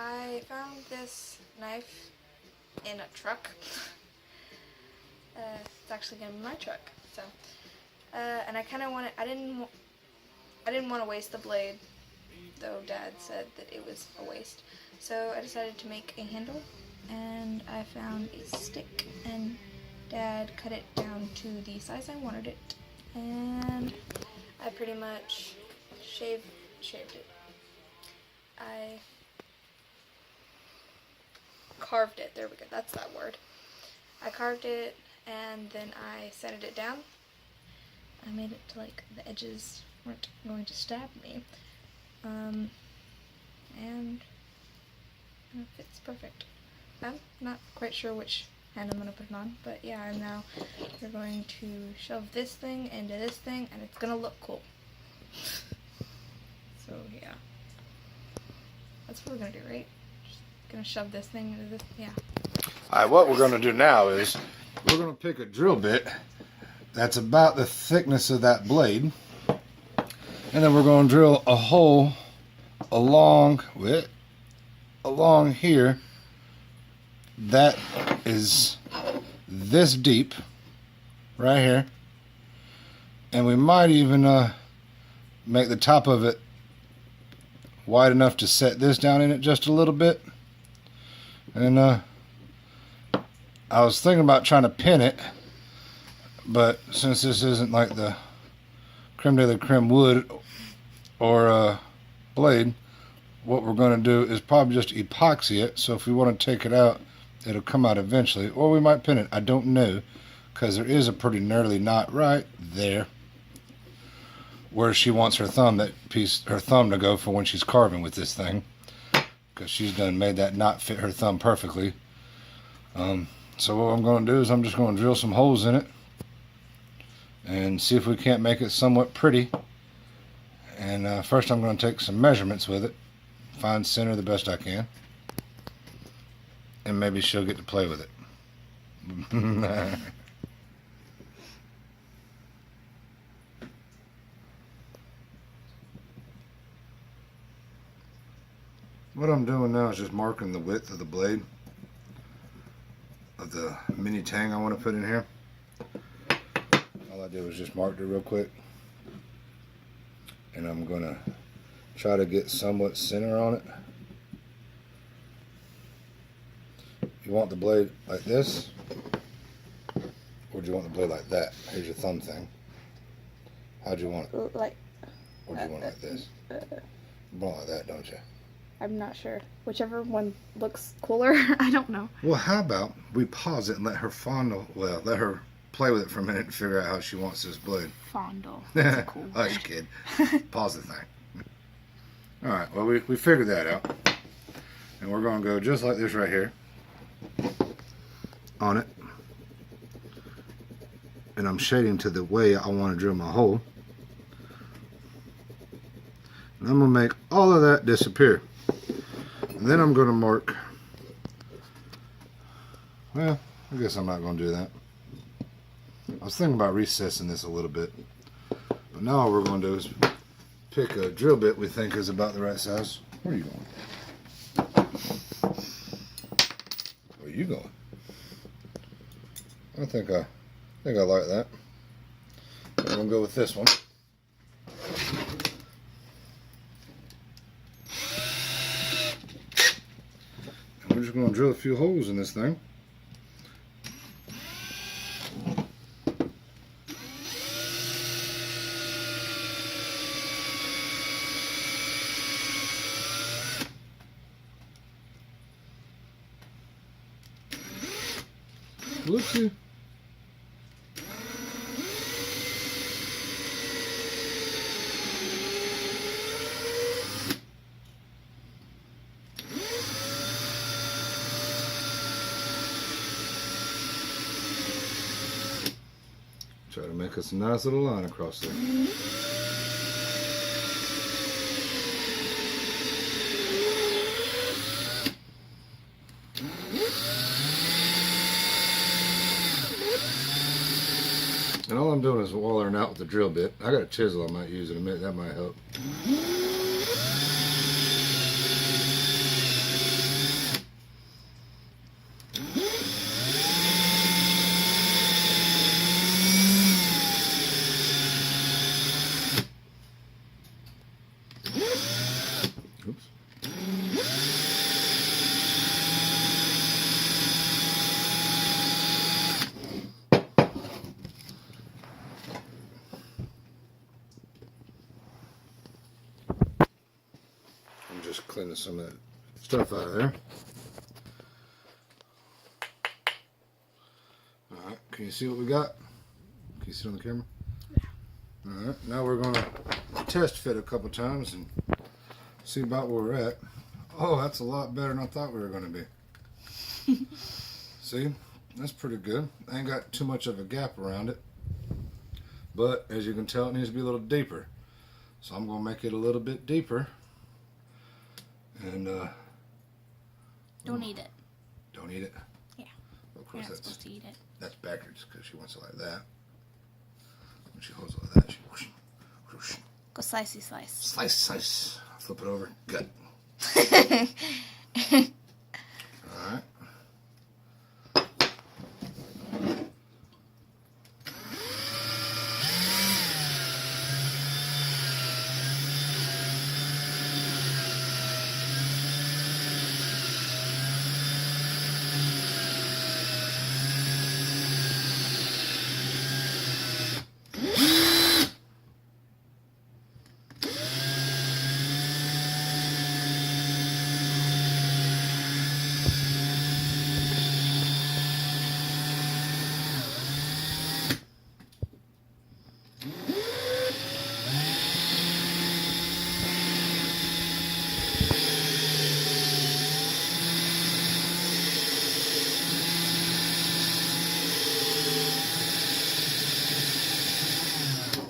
I found this knife in a truck. It's actually gonna be my truck. So, and I kind of wanted. I didn't want to waste the blade, though Dad said that it was a waste. So I decided to make a handle, and I found a stick, and Dad cut it down to the size I wanted it, and I pretty much shaved it. I carved it. There we go. That's that word. I carved it, and then I sanded it down. I made it to like the edges weren't going to stab me, and it fits perfect. I'm not quite sure which hand I'm going to put it on, but yeah, and now we're going to shove this thing into this thing, and it's going to look cool. So yeah, that's what we're going to do, right? Just going to shove this thing into this, yeah. Alright, what we're going to do now is we're going to pick a drill bit that's about the thickness of that blade, and then we're going to drill a hole along here that is this deep right here, and we might even make the top of it wide enough to set this down in it just a little bit. And I was thinking about trying to pin it, but since this isn't like the creme de la creme wood or blade, what we're going to do is probably just epoxy it, so if we want to take it out, it'll come out eventually, or we might pin it. I don't know, because there is a pretty gnarly knot right there where she wants her thumb to go for when she's carving with this thing, because she's done made that knot fit her thumb perfectly. So what I'm going to do is I'm just going to drill some holes in it and see if we can't make it somewhat pretty. And first I'm going to take some measurements with it, find center the best I can, and maybe she'll get to play with it. What I'm doing now is just marking the width of the blade of the mini tang I want to put in here. All I did was just marked it real quick, and I'm going to try to get somewhat center on it. You want the blade like this, or do you want the blade like that? Here's your thumb thing. How'd you want it? Like, or do you want it like this? You want it like that, don't you? I'm not sure. Whichever one looks cooler, I don't know. Well, how about we pause it and let her let her play with it for a minute and figure out how she wants this blade. Fondle. That's a cool word. Hush, kid. Pause the thing. Alright, well, we figured that out. And we're going to go just like this right here on it. And I'm shading to the way I want to drill my hole. And I'm going to make all of that disappear. And then I'm going to mark, well, I guess I'm not going to do that. I was thinking about recessing this a little bit. But now all we're going to do is pick a drill bit we think is about the right size. Where are you going? Where are you going? I think I like that. I'm going to go with this one. We're just going to drill a few holes in this thing. Whoopsie. Try to make us a nice little line across there. And all I'm doing is wallering out with the drill bit. I got a chisel I might use in a minute, that might help. Oops. I'm just cleaning some of that stuff out of there. Alright, can you see what we got? Can you see it on the camera? Alright, now we're going to test fit a couple times and see about where we're at. Oh, that's a lot better than I thought we were going to be. See, that's pretty good. I ain't got too much of a gap around it. But, as you can tell, it needs to be a little deeper. So I'm going to make it a little bit deeper. And, Don't eat it. Don't eat it? Yeah. Of course, You're not that's supposed to eat it. That's backwards because she wants it like that. When she holds it like that, she whoosh, whoosh. Go slicey slice. Slice, slice. Flip it over. Gut. Alright.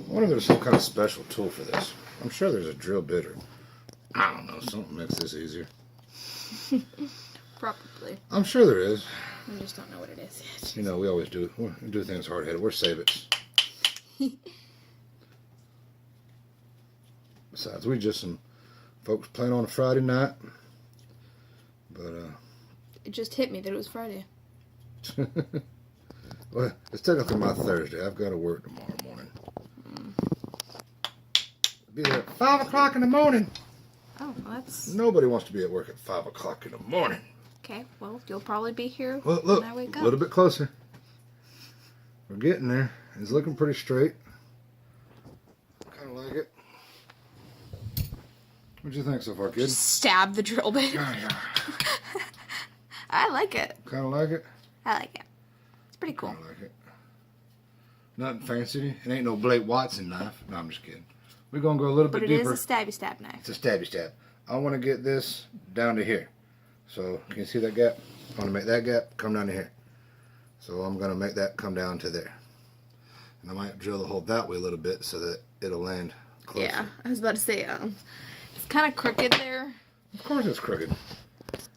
I wonder if there's some kind of special tool for this. I'm sure there's a drill bit or, I don't know, something makes this easier. Probably. I'm sure there is. We just don't know what it is yet. You know, we always do. We do things hard-headed. We're Sabets. Besides, we just some folks playing on a Friday night. But, It just hit me that it was Friday. well, it's technically my Thursday. I've got to work tomorrow morning. Be there at 5 o'clock in the morning. Oh, well, that's... Nobody wants to be at work at 5 o'clock in the morning. Okay, well, you'll probably be here Well, look, when I wake a up. little bit closer. We're getting there. It's looking pretty straight. Kind of like it. What'd you think so far, kid? Just stab the drill bit. I like it. Kind of like it? I like it. It's pretty cool. I like it. Nothing fancy. It ain't no Blake Watson knife. No, I'm just kidding. We're going to go a little But bit it deeper. is a stabby stab knife. It's a stabby stab. I want to get this down to here. So, can you see that gap? I want to make that gap come down to here. So, I'm going to make that come down to there. And I might drill the hole that way a little bit so that it'll land closer. Yeah, I was about to say, it's kind of crooked there. Of course it's crooked. That's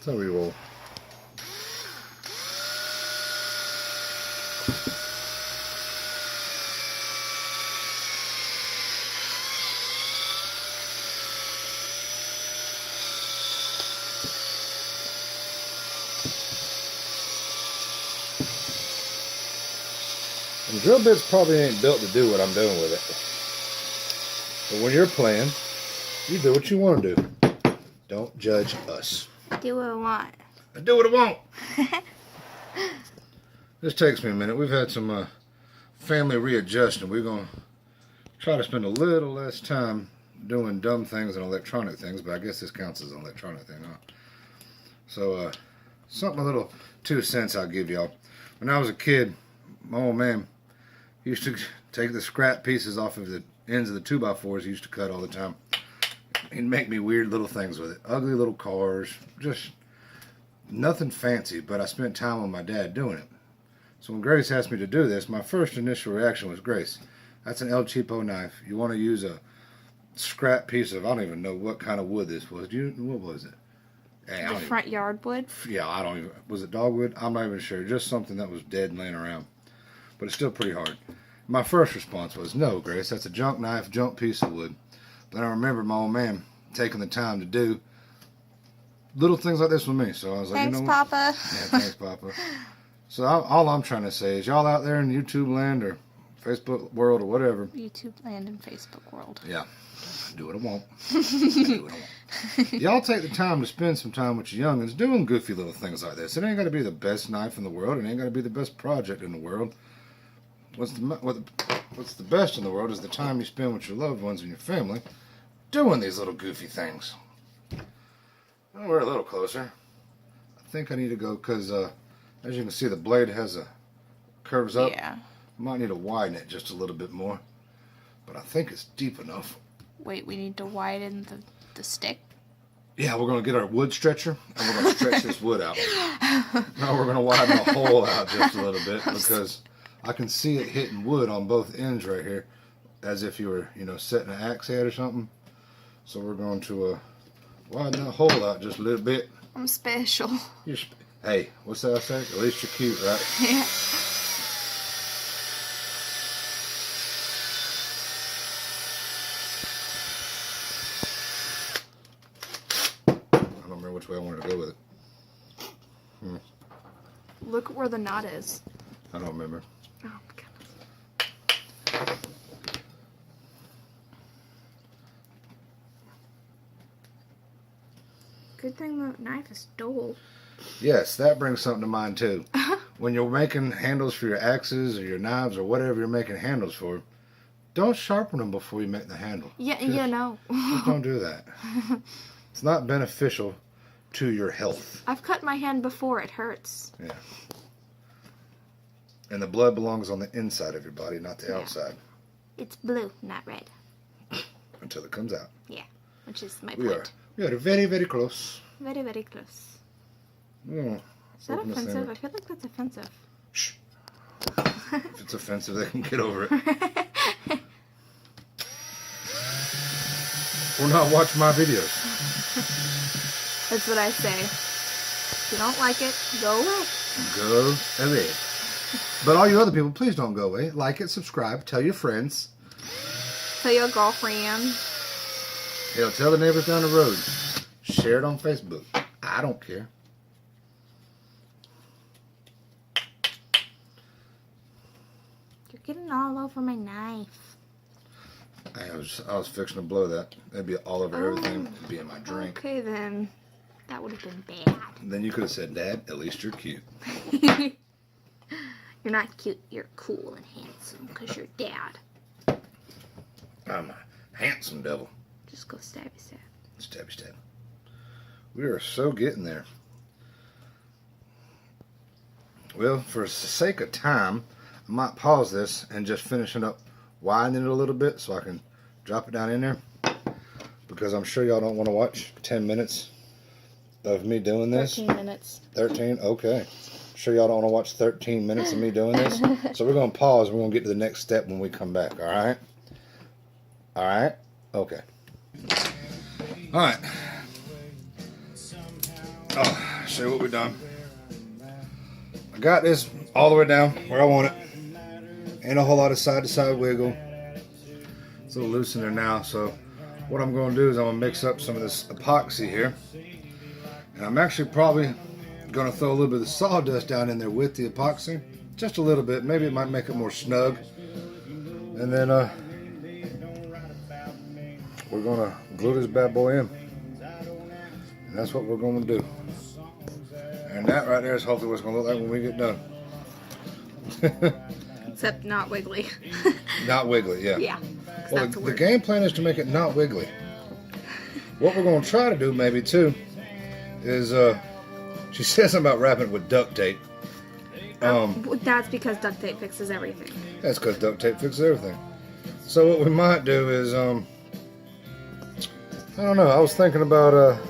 how we roll. And drill bits probably ain't built to do what I'm doing with it. But when you're playing, you do what you want to do. Don't judge us. Do what I want. I do what I want. This takes me a minute. We've had some family readjusting. We're going to try to spend a little less time doing dumb things and electronic things, but I guess this counts as an electronic thing, huh? So, something a little 2 cents I'll give y'all. When I was a kid, my old man used to take the scrap pieces off of the ends of the 2x4s he used to cut all the time. He'd make me weird little things with it. Ugly little cars. Just nothing fancy, but I spent time with my dad doing it. So when Grace asked me to do this, my first initial reaction was, Grace, that's an El Cheapo knife. You want to use a scrap piece of, I don't even know what kind of wood this was. What was it? The front yard wood? Yeah, I don't even, was it dogwood? I'm not even sure. Just something that was dead and laying around. But it's still pretty hard. My first response was, no, Grace, that's a junk knife, junk piece of wood. But I remember my old man taking the time to do little things like this with me. So I was like, Thanks, you know what? Papa. Yeah, thanks, Papa. So all I'm trying to say is, y'all out there in YouTube land or Facebook world or whatever. YouTube land and Facebook world. Yeah. Do what I want. Do what I want. Y'all take the time to spend some time with your youngins doing goofy little things like this. It ain't got to be the best knife in the world. It ain't got to be the best project in the world. What's the best in the world is the time you spend with your loved ones and your family doing these little goofy things. Oh, we're a little closer. I think I need to go because, as you can see, the blade has curves up. Yeah. Might need to widen it just a little bit more. But I think it's deep enough. Wait, we need to widen the stick? Yeah, we're going to get our wood stretcher and we're going to stretch this wood out. Now we're going to widen the hole out just a little bit because I can see it hitting wood on both ends right here as if you were, setting an axe head or something. So we're going to widen that hole out just a little bit. I'm special. Hey, what's that I say? At least you're cute, right? Yeah. I don't remember which way I wanted to go with it. Look where the knot is. I don't remember. Oh my goodness. Good thing the knife is dull. Yes, that brings something to mind too. When you're making handles for your axes or your knives or whatever you're making handles for, don't sharpen them before you make the handle. Yeah, Just don't do that. It's not beneficial to your health. I've cut my hand before. It hurts. Yeah. And the blood belongs on the inside of your body, not the outside. It's blue, not red. Until it comes out. Yeah, which is my We point. are very, very close. Very, very close. Mm. Is that offensive? I feel like that's offensive. Shh. If it's offensive, they can get over it. Or not watch my videos. That's what I say. If you don't like it, go away. Go away. But all you other people, please don't go away. Like it, subscribe, tell your friends. Tell your girlfriend. Hell, tell the neighbors down the road. Share it on Facebook. I don't care. You're getting all over my knife. I was fixing to blow that. That'd be all over everything. It'd be in my drink. Okay then. That would have been bad. And then you could have said, Dad, at least you're cute. You're not cute. You're cool and handsome because you're dad. I'm a handsome devil. Just go stabby stab. Stabby stab. We are so getting there. Well, for the sake of time, I might pause this and just finishing up widening it a little bit so I can drop it down in there. Because I'm sure y'all don't want to watch 10 minutes of me doing this. 13 minutes. 13? Okay. Sure y'all don't want to watch 13 minutes of me doing this? So we're going to pause and we're going to get to the next step when we come back, alright? Alright? Okay. Alright. Oh, show you what we've done. I got this all the way down where I want it. Ain't a whole lot of side-to-side wiggle. It's a little loose in there now, so what I'm going to do is I'm going to mix up some of this epoxy here. And I'm actually probably going to throw a little bit of sawdust down in there with the epoxy. Just a little bit. Maybe it might make it more snug. And then we're going to glue this bad boy in. And that's what we're going to do. And that right there is hopefully what it's going to look like when we get done. Except not wiggly. Not wiggly, yeah. Yeah. Well, the game plan is to make it not wiggly. What we're going to try to do maybe too is, she says something about wrapping it with duct tape. That's because duct tape fixes everything. That's because duct tape fixes everything. So what we might do is, I don't know, I was thinking about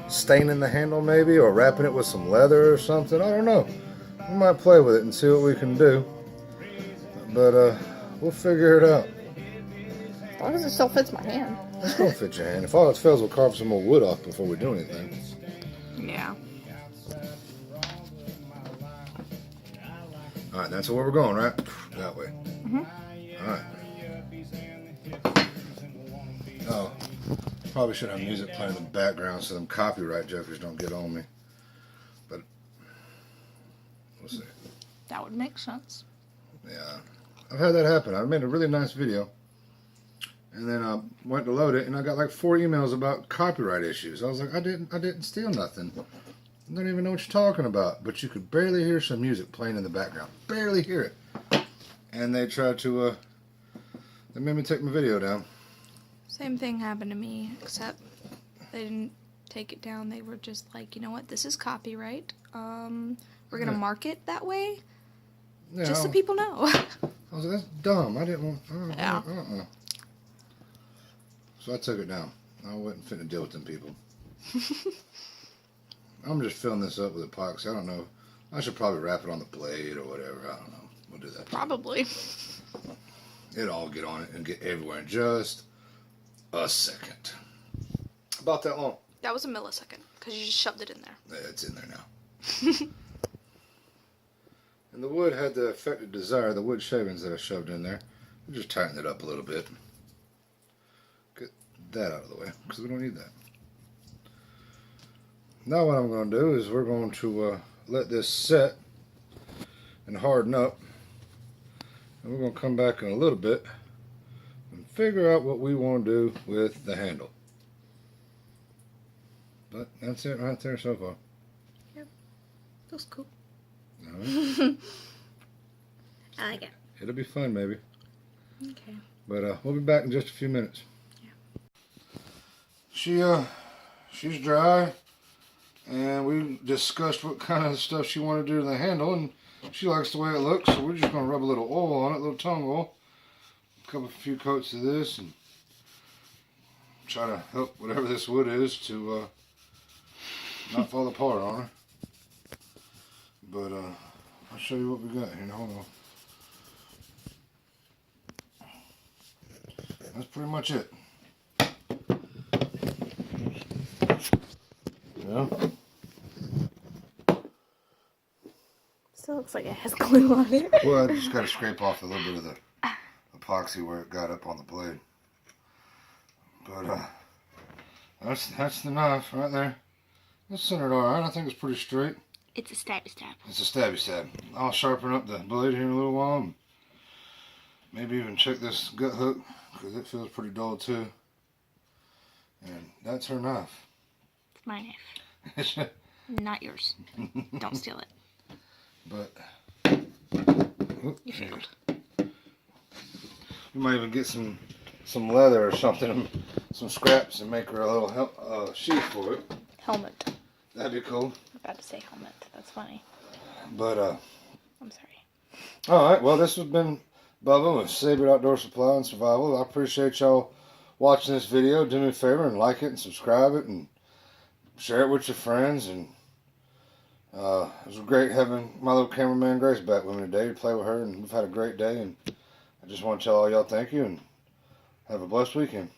staining the handle maybe, or wrapping it with some leather or something. I don't know. We might play with it and see what we can do. But we'll figure it out. As long as it still fits my hand. It's going to fit your hand. If all else fails, we'll carve some more wood off before we do anything. Yeah. Alright, that's where we're going, right? That way. Mm-hmm. Alright. Oh, probably should have music playing in the background so them copyright jokers don't get on me. But, we'll see. That would make sense. Yeah, I've had that happen. I made a really nice video, and then I went to load it, and I got like 4 emails about copyright issues. I was like, I didn't steal nothing. I don't even know what you're talking about. But you could barely hear some music playing in the background. Barely hear it. And they tried to, they made me take my video down. Same thing happened to me, except they didn't take it down. They were just like, you know what, this is copyright. We're going to mark it that way, Yeah, just so people know. I was like, that's dumb. I didn't want, Yeah. So I took it down. I wasn't finna deal with them people. I'm just filling this up with epoxy. I don't know. I should probably wrap it on the blade or whatever. I don't know. We'll do that. Probably. It'll all get on it and get everywhere in just a second. About that long. That was a millisecond, because you just shoved it in there. Yeah, it's in there now. And the wood had the effect of desire, the wood shavings that I shoved in there. I just tightened it up a little bit. Get that out of the way, because we don't need that. Now what I'm going to do is we're going to let this set and harden up. And we're going to come back in a little bit and figure out what we want to do with the handle. But that's it right there so far. Yep. Feels cool. All right. I like it. It'll be fun, maybe. Okay. But we'll be back in just a few minutes. Yeah. She's dry, and we discussed what kind of stuff she wanted to do to the handle, and she likes the way it looks, so we're just going to rub a little oil on it, a little tongue oil, a few coats of this, and try to help whatever this wood is to not fall apart on her. But I'll show you what we got here. Hold on. That's pretty much it. Yeah. Still looks like it has glue on it. Well, I just got to scrape off a little bit of the epoxy where it got up on the blade. But that's the knife right there. It's centered all right. I think it's pretty straight. It's a stabby stab. It's a stabby stab. I'll sharpen up the blade here in a little while. And maybe even check this gut hook, because it feels pretty dull too. And that's her knife. It's my knife. Not yours. Don't steal it. But You failed. We might even get some leather or something, some scraps, and make her a little sheath for it. Helmet. That'd be cool. I'm about to say helmet. That's funny. But I'm sorry. all right. Well, this has been Bubba with Sabet Outdoor Supply and Survival. I appreciate y'all watching this video. Do me a favor and like it and subscribe it and share it with your friends. And it was great having my little cameraman Grace back with me today to play with her, and we've had a great day. And I just want to tell all y'all thank you and have a blessed weekend.